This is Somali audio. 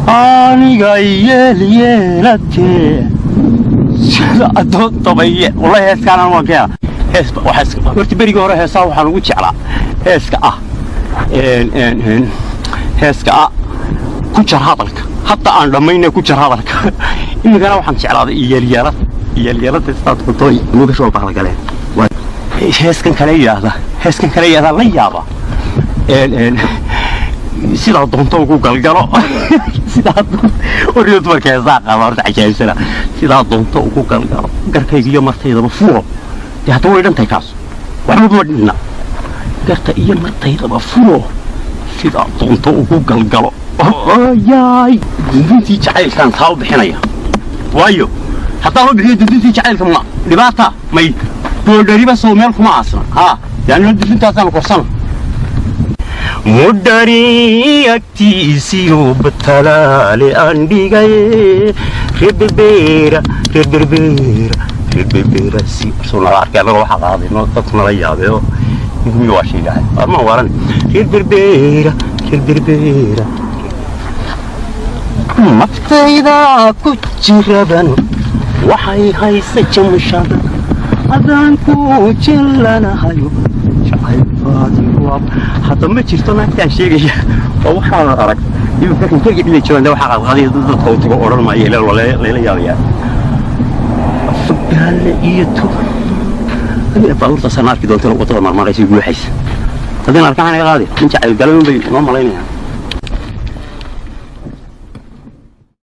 aniga yeelyeelatee sida adoon tabaye wallahi heeskaan waan ka hees waxa horta bariga hore heesaa waxaan ugu jeclaa heeska ah heeska ah ku jar hadalka hatta aan dhamayna ku jar hadalka imigana waxaan jeclaaday yeelyeelada istaad qotooy ugu soo baxla galeen heeskan kale yaada la yaaba sida doonto ugu galgalo sida oriyad markay saaqada horta cajaysana sida doonto ugu galgalo garkayga iyo martaydaba fuuro yaad way dhantay kaas waxba ma dhina garta iyo martaydaba fuuro sida doonto ugu galgalo yaay dintii jacaylkan taa u bixinaya waayo haddaan u bixiyo dintii jacaylka ma dhibaata may boodariba soo meel kuma aasna ha yaani dintaasaan korsan مدري أكتيسيو بطلالي أنديغاي رببيرا سي سونا عاركي أنا روح عاضي نوطتنا ليابي يقول يواشي لها أما وارن رببيرا مفتيدا كجربان وحي هاي سجمشادا أذان كوجلنا هايو حتى ما تشتغل كان شيء أو حال أرك يمكن كل اللي يشوفون ده حق هذه ضد توتي أورال ما يلا ولا يا فقال يتو أبي أطلع تصنع كده ترى وطلع ما رأيش يقول حس هذين أركان هذه أنت قالوا بي ما ملايين